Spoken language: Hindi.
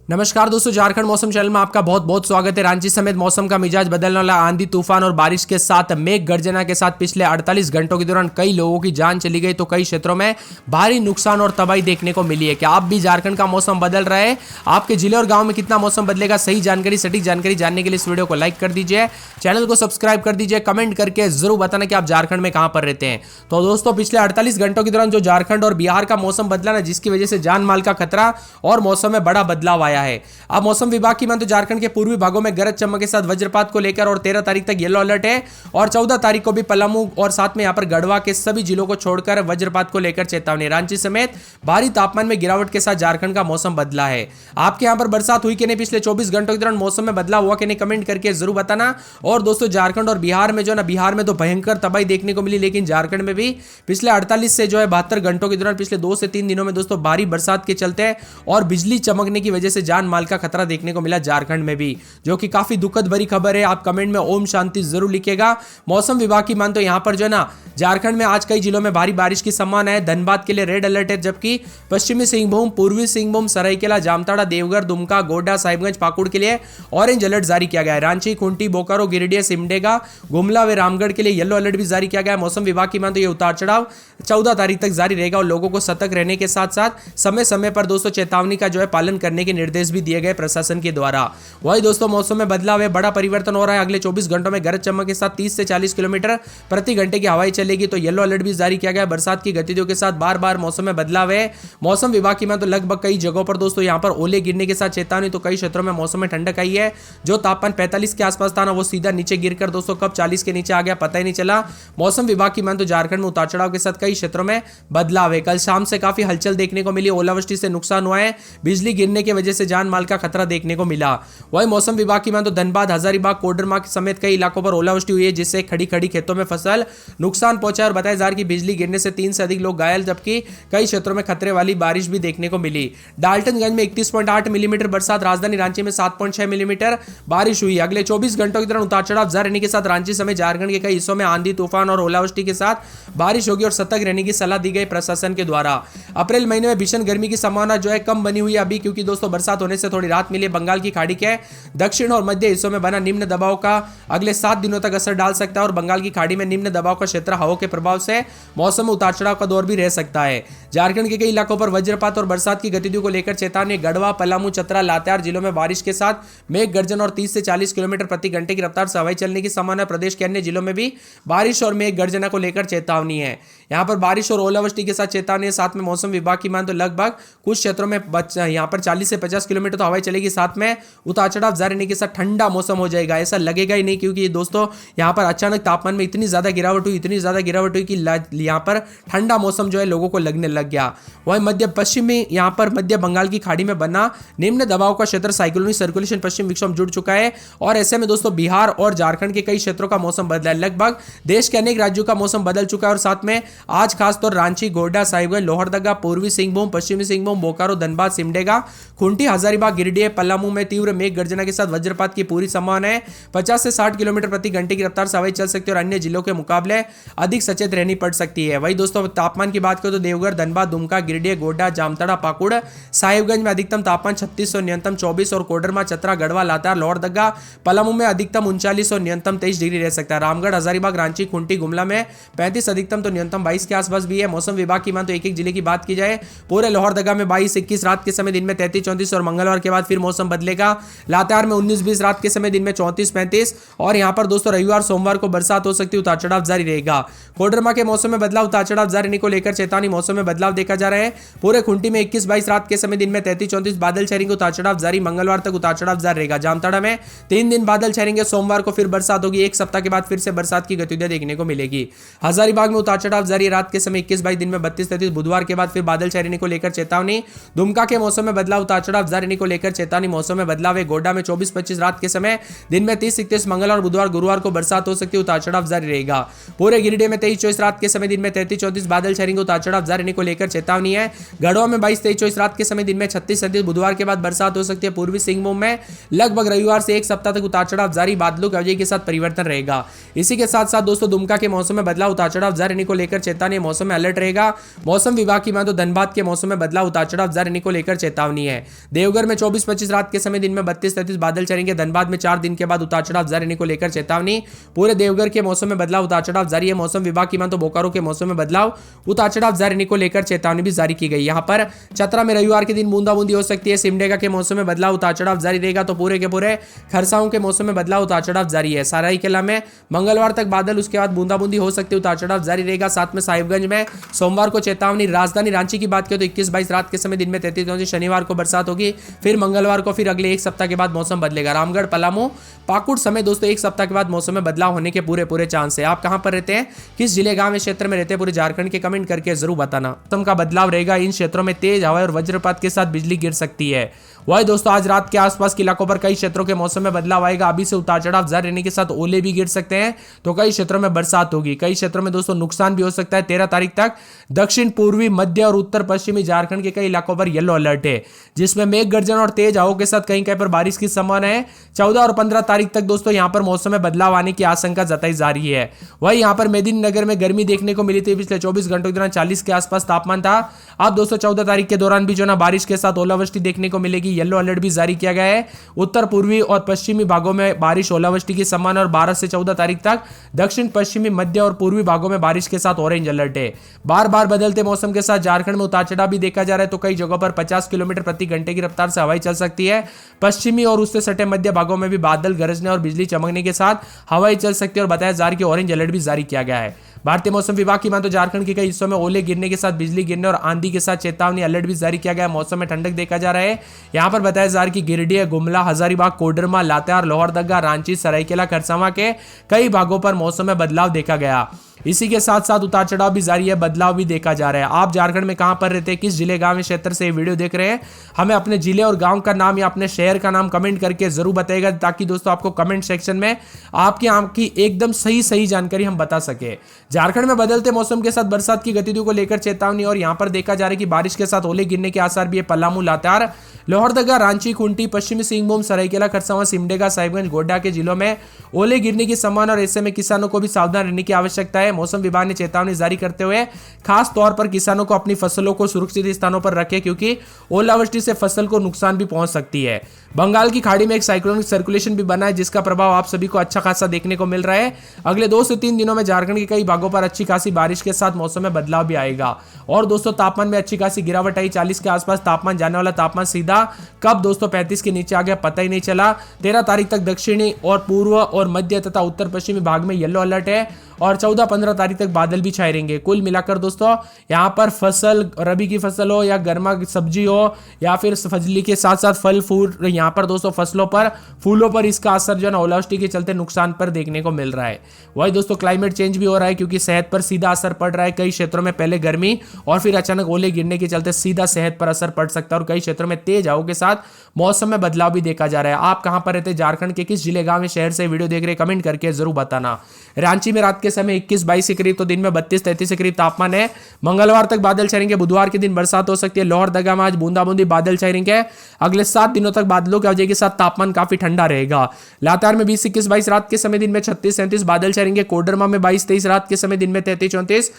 नमस्कार दोस्तों, झारखंड मौसम चैनल में आपका बहुत बहुत स्वागत है। रांची समेत मौसम का मिजाज बदलने वाला आंधी तूफान और बारिश के साथ मेघ गर्जना के साथ पिछले 48 घंटों के दौरान कई लोगों की जान चली गई तो कई क्षेत्रों में भारी नुकसान और तबाही देखने को मिली है। क्या आप भी झारखंड का मौसम बदल रहा है? आपके जिले और गाँव में कितना मौसम बदलेगा? सही जानकारी, सटीक जानकारी जानने के लिए इस वीडियो को लाइक कर दीजिए, चैनल को सब्सक्राइब कर दीजिए, कमेंट करके जरूर बताना कि आप झारखंड में कहां पर रहते हैं। तो दोस्तों, पिछले 48 घंटों के दौरान जो झारखंड और बिहार का मौसम बदला ना, जिसकी वजह से जान माल का खतरा और मौसम में बड़ा बदलाव आया है। अब मौसम विभाग की मान तो झारखंड के पूर्वी भागों में गरज चमक के साथ वज्रपात को लेकर और 13 तारीख तक येलो अलर्ट है और 14 तारीख को भी पलामू और साथ में यहां पर गढ़वा के सभी जिलों को छोड़कर वज्रपात को लेकर चेतावनी। रांची समेत भारी तापमान में गिरावट के साथ झारखंड का मौसम बदला है। आपके यहां पर बरसात हुई कि नहीं? पिछले 24 घंटों के दौरान मौसम में बदलाव हुआ कि नहीं? कमेंट करके जरूर बताना। और दोस्तों, झारखंड और बिहार में जो ना, बिहार में तो भयंकर तबाही देखने को मिली, लेकिन झारखंड में भी पिछले 48 से जो है 72 घंटों के दौरान पिछले 2 से 3 दिनों में दोस्तों भारी बरसात के चलते और बिजली चमकने की वजह से जान माल का खतरा देखने को मिला झारखंड में भी, जो कि काफी दुखद भरी खबर है। आप कमेंट में ओम शांति जरूर लिखिएगा। मौसम विभाग की मान तो यहां पर जो है ना, झारखंड में आज कई जिलों में भारी बारिश की संभावना है। धनबाद के लिए रेड अलर्ट है, जबकि पश्चिमी सिंहभूम, पूर्वी सिंहभूम, सरायकेला, जामताड़ा, देवघर, दुमका, गोड्डा, साहिबगंज, पाकुड़ के लिए ऑरेंज अलर्ट जारी किया गया है। रांची, खूंटी, बोकारो, गिरिडीह, सिमडेगा, गुमला व रामगढ़ के लिए येलो अलर्ट भी जारी किया गया है। मौसम विभाग की मान तो ये उतार चढ़ाव 14 तारीख तक जारी रहेगा और लोगों को सतर्क रहने के साथ साथ समय समय पर दोस्तों चेतावनी का जो है पालन करने के निर्देश भी दिए गए प्रशासन के द्वारा। वही दोस्तों, मौसम में बदलाव है, बड़ा परिवर्तन हो रहा है। अगले 24 घंटों में गरज चमक के साथ 30 से 40 किलोमीटर प्रति घंटे की हवाएं चलेगी। तो येलो अलर्ट भी जारी किया गया है। बरसात की गतिविधियों के साथ बार बार मौसम में बदलाव है। मौसम विभाग की मान तो लगभग कई जगहों पर दोस्तों यहां पर ओले गिरने के साथ चेतावनी। तो कई क्षेत्रों में मौसम में ठंडक आई है। जो तापमान 45 के आसपास था ना, वो सीधा नीचे गिरकर दोस्तों कब 40 के नीचे आ गया पता ही नहीं चला। मौसम विभाग की मान तो झारखंड में उतार चढ़ाव के साथ कई क्षेत्रों में बदलाव है। कल शाम से काफी हलचल देखने को मिली। ओलावृष्टि से नुकसान हुआ है, बिजली गिरने की वजह से जान माल का खतरा देखने को मिला। वही मौसम विभाग की मान तो धनबाद, हजारीबाग, कोडरमा समेत कई इलाकों पर ओलावृष्टि हुई है, जिससे खड़ी खड़ी खेतों में फसल नुकसान पहुंचा और बताया जा रहा है कि बिजली गिरने से 3 से अधिक लोग घायल, जबकि कई क्षेत्रों में खतरे वाली बारिश भी देखने को मिली। डाल्टनगंज में 31.8 मिलीमीटर बरसात, राजधानी रांची में 7.6 मिलीमीटर बारिश हुई। अगले 24 घंटों के दौरान उतार चढ़ाव जारी रहने के साथ रांची समेत झारखंड के कई हिस्सों में आंधी तूफान और ओलावृष्टि के साथ बारिश होगी और सतर्क रहने की सलाह दी गई प्रशासन के द्वारा। अप्रैल महीने में भीषण गर्मी की संभावना जो है कम बनी हुई है अभी, क्योंकि दोस्तों बरसात होने से थोड़ी राहत मिली है। बंगाल की खाड़ी के दक्षिण और मध्य हिस्सों में बना निम्न दबाव का अगले 7 दिनों तक असर डाल सकता है और बंगाल की खाड़ी में निम्न दबाव का क्षेत्र हवा के प्रभाव से मौसम में उतार चढ़ाव का दौर भी रह सकता है। झारखंड के कई इलाकों पर वज्रपात और बरसात की गतिविधियों को लेकर चेतावनी। गढ़वा, पलामू, चतरा, लातेहार जिलों में बारिश के साथ मेघ गर्जन और 30 से 40 किलोमीटर प्रति घंटे की रफ्तार से हवाएं चलने की संभावना है। प्रदेश के अन्य जिलों में भी बारिश और मेघ गर्जना को लेकर चेतावनी है। यहां पर बारिश और ओलावृष्टि के साथ चेतावनी है। साथ में मौसम विभाग की मान तो लगभग कुछ क्षेत्रों में यहां पर 40 से 50 किलोमीटर तो हवाएं चलेगी। साथ में उतार चढ़ाव जारी रहने के साथ ठंडा मौसम हो जाएगा। ऐसा लगेगा ही नहीं, क्योंकि दोस्तों यहां पर अचानक तापमान में इतनी ज्यादा गिरावट हुई कि यहां पर ठंडा मौसम जो है लोगों को लगने लग गया। वहीं मध्य पश्चिमी यहां पर मध्य बंगाल की खाड़ी में बना निम्न दबाव का क्षेत्र साइक्लोनिक सर्कुलेशन पश्चिम विक्षोभ जुड़ चुका है और ऐसे में दोस्तों बिहार और झारखंड के कई क्षेत्रों का मौसम बदला है। लगभग देश के अनेक राज्यों का मौसम बदल चुका है और साथ में आज खासतौर रांची, गोड्डा, साहिबगंज, लोहरदगा, पूर्वी सिंहभूम, पश्चिमी सिंहभूम, बोकारो, धनबाद, सिमडेगा, खूंटी, हजारीबाग, गिरिडीह, पलामू में तीव्र मेघ गर्जना के साथ वज्रपात की पूरी संभावना है। 50 से 60 किलोमीटर प्रति घंटे की रफ्तार से हवाएं चल सकती है और अन्य जिलों के मुकाबले अधिक सचेत रहनी पड़ सकती है। वही दोस्तों, तापमान की बात करें तो देवघर, धनबाद, दुमका, गिरिडीह, गोड्डा, जामताड़ा, पाकुड़, साहिबगंज में अधिकतम तापमान 36 और न्यूनतम 24 और कोडरमा, चतरा, गढ़वा, लातेहार, लोहरदगा, पलामू में अधिकतम 39 और न्यूनतम 23 डिग्री रह सकता है। रामगढ़, हजारीबाग, रांची, खूंटी, गुमला में 35 अधिकतम तो न्यूनतम 22 के आसपास भी है। मौसम विभाग की मान तो एक एक जिले की बात की जाए, पूरे लोहरदगा में 22-21 रात के समय, दिन में 33-34 और मंगलवार के बाद फिर मौसम बदलेगा। लातेहार में 19-20 रात के समय, दिन में 34-35 और यहां पर दोस्तों रविवार सोमवार को बरसात हो सकती है। उतार चढ़ाव जारी रहेगा। कोडरमा के मौसम में बदलाव, उतार चढ़ाव जारी रहने को लेकर चेतावनी। मौसम में बदलाव देखा जा रहा है। पूरे खूंटी में 21-22 रात के समय, दिन में 33-34 बादल छाएंगे। उतार चढ़ाव जारी। मंगलवार तक उतार चढ़ाव जारी रहेगा। जामताड़ा में 3 दिन बादल छाएंगे। सोमवार को फिर बरसात होगी। एक सप्ताह के बाद फिर से बरसात की गतिविधियां देखने को मिलेगी। हजारीबाग में उतार चढ़ाव जारी। रात के समय 21-22, दिन में 32-33। बुधवार के बाद फिर बादल छाने को लेकर चेतावनी। दुमका के मौसम में बदलाव, उतार चढ़ाव जारी रहने को लेकर चेतावनी। मौसम में बदलाव है। गोड्डा में 24-25 रात के समय, दिन में 30-31। मंगलवार, बुधवार, गुरुवार को बरसात हो सकती है। उतार चढ़ाव जारी रहेगा। पूरे गिरिडीह में 23-24 रात के समय, दिन में 33-34 बादल छाएंगे। उतार चढ़ाव जारी रहने को लेकर चेतावनी है। गढ़वा में 22-23-24 रात के समय, दिन में 36-37। बुधवार के बाद बरसात हो सकती है। पूर्वी सिंहभूम में लगभग रविवार से एक सप्ताह तक उतार चढ़ाव जारी, बादलों की अवधि के साथ परिवर्तन रहेगा। इसी के साथ साथ दोस्तों दुमका के मौसम में बदलाव, उतार चढ़ाव जारी रहने को लेकर चेतावनी, मौसम में अलर्ट रहेगा। मौसम विभाग की माने तो धनबाद के मौसम में बदलाव उतार चढ़ाव जारी रहने को लेकर चेतावनी है। देवघर में 24-25 रात के समय दिन में 32-33 बादल चढ़ेंगे। धनबाद में 4 दिन के बाद उतार चढ़ाव जारी रहने को लेकर चेतावनी। पूरे देवघर के मौसम में बदलाव उतार चढ़ाव जारी है। मौसम विभाग की माने तो बोकारो के मौसम में बदलाव उतार चढ़ाव जारी रहने को लेकर चेतावनी भी जारी की गई। यहाँ पर चतरा में रविवार के दिन बूंदाबूंदी हो सकती है। सिमडेगा के मौसम में बदलाव उतार चढ़ाव जारी रहेगा। तो पूरे के पूरे खरसाओं के मौसम में बदलाव उतार चढ़ाव जारी है। सरायकेला में मंगलवार तक बादल, उसके बाद बूंदाबूंदी हो सकती है, उतार चढ़ाव जारी रहेगा। साथ में साहिबगंज में सोमवार को चेतावनी। राजधानी रांची की बात करें तो 21-22 रात के समय दिन में 33-34, शनिवार को बरसात होगी। फिर मंगलवार को फिर अगले एक सप्ताह के बाद मौसम बदलेगा। रामगढ़, पलामू, पाकुड़ समय दोस्तों एक सप्ताह के बाद मौसम में बदलाव होने के पूरे चांस है। आप कहां पर रहते हैं, किस जिले, गांव, क्षेत्र में रहते हैं, पूरे झारखंड के कमेंट करके जरूर बताना। मौसम का बदलाव रहेगा। इन क्षेत्रों में तेज हवा और वज्रपात के साथ बिजली गिर सकती है। वही दोस्तों आज रात के आसपास के इलाकों पर कई क्षेत्रों के मौसम में बदलाव आएगा। अभी से उतार चढ़ाव जारी रहने के साथ ओले भी गिर सकते हैं। तो कई क्षेत्रों में बरसात होगी। कई क्षेत्रों में दोस्तों नुकसान भी हो सकता है। 13 तारीख तक दक्षिण पूर्वी, मध्य और उत्तर पश्चिमी झारखंड के कई इलाकों पर येलो अलर्ट है, जिसमें मेघ गर्जन और तेज हवाओं के साथ कहीं कहीं पर बारिश की संभावना है। 14 और 15 तारीख तक दोस्तों यहां पर मौसम में बदलाव आने की आशंका जताई जा रही है। वही यहां पर मेदिनीनगर में गर्मी देखने को मिली थी। पिछले 24 घंटों के दौरान 40 के आसपास तापमान था। अब दोस्तों 14 तारीख के दौरान भी जो ना बारिश के साथ ओलावृष्टि देखने को मिलेगी। येलो अलर्ट भी जारी किया गया है। उत्तर पूर्वी और पश्चिमी भागों में बारिश, ओलावृष्टि की संभावना। और 12 से 14 तारीख तक दक्षिण पश्चिमी, मध्य और पूर्वी भागों में बारिश के साथ ऑरेंज अलर्ट है। बार बार बदलते मौसम के साथ झारखंड में उतार चढ़ाव भी देखा जा रहा है। तो कई जगहों पर 50 किलोमीटर प्रति घंटे की रफ्तार से हवाएं चल सकती है। पश्चिमी और उससे सटे मध्य भागों में भी बादल गरजने और बिजली चमकने के साथ हवाएं चल सकती है। और बताया जा रहा है कि ऑरेंज अलर्ट भी जारी किया गया है। भारतीय मौसम विभाग की माने तो झारखंड के कई हिस्सों में ओले गिरने के साथ बिजली गिरने और आंधी के साथ चेतावनी अलर्ट भी जारी किया गया है। मौसम में ठंडक देखा जा रहा है। यहां पर बताया जा रहा है कि गिरिडीह, गुमला, हजारीबाग, कोडरमा, लातेहार, लोहरदगा, रांची, सरायकेला, खरसावां के कई भागों पर मौसम में बदलाव देखा गया। इसी के साथ साथ उतार चढ़ाव भी जारी है, बदलाव भी देखा जा रहा है। आप झारखंड में कहां पर रहते हैं, किस जिले, गांव, क्षेत्र से ये वीडियो देख रहे हैं, हमें अपने जिले और गांव का नाम या अपने शहर का नाम कमेंट करके जरूर बताइएगा, ताकि दोस्तों आपको कमेंट सेक्शन में आपकी एकदम सही जानकारी हम बता सके। झारखंड में बदलते मौसम के साथ बरसात की गतिविधियों को लेकर चेतावनी। और यहां पर देखा जा रहा है कि बारिश के साथ ओले गिरने के आसार भी है। पलामू, लातेहार, लोहरदगा, रांची, खूंटी, पश्चिमी सिंहभूम, सरायकेला, खरसावां, सिमडेगा, साहिबगंज, गोड्डा के जिलों में ओले गिरने की संभावना। और ऐसे में किसानों को भी सावधान रहने की आवश्यकता है। मौसम विभाग ने चेतावनी जारी करते हुए खास तौर पर किसानों को अपनी फसलों को सुरक्षित स्थानों पर रखें, क्योंकि ओलावृष्टि से फसल को नुकसान भी पहुंच सकती है। बंगाल की खाड़ी में एक साइक्लोनिक सर्कुलेशन भी बना है, जिसका प्रभाव आप सभी को अच्छा खासा देखने को मिल रहा है। अगले 2 से 3 दिनों में झारखंड के कई भागों पर अच्छी खासी बारिश के साथ मौसम में बदलाव भी आएगा। और दोस्तों तापमान में अच्छी खासी गिरावट आई। 40 के आसपास तापमान जाने वाला तापमान सीधा कब दोस्तों 35 के नीचे आ गया पता ही नहीं चला। 13 तारीख तक दक्षिणी और पूर्व और मध्य तथा उत्तर पश्चिमी भाग में येलो अलर्ट है। और 14-15 तारीख तक बादल भी छाए रहेंगे। कुल मिलाकर दोस्तों यहाँ पर फसल, रबी की फसल हो या गर्मा सब्जी हो या फिर फजली के साथ साथ फल फूल, यहाँ पर दोस्तों फसलों पर, फूलों पर इसका असर जो है ओलावृष्टि के चलते नुकसान पर देखने को मिल रहा है। वही दोस्तों क्लाइमेट चेंज भी हो रहा है, क्योंकि सेहत पर सीधा असर पड़ रहा है। कई क्षेत्रों में पहले गर्मी और फिर अचानक ओले गिरने के चलते सीधा सेहत पर असर पड़ सकता है। और कई क्षेत्रों में तेज हवाओं के साथ मौसम में बदलाव भी देखा जा रहा है। आप कहां पर रहते हैं, झारखंड के किस जिले, गांव, शहर से वीडियो देख रहे हैं, कमेंट करके जरूर बताना। रांची में रात के समय 21-22 के करीब, तो दिन में 32-33 के करीब तापमान है। मंगलवार तक बादल छाएंगे। बुधवार के दिन बरसात हो सकती है। लोहरदगा में आज बूंदाबूंदी बादल छाएंगे। अगले 7 दिनों तक बादलों की वजह के साथ तापमान काफी ठंडा रहेगा। लातेहार में 20-21-22 रात के समय दिन में 36-37 बादल छाएंगे। कोडरमा में 22-23 रात के समय दिन में 33-34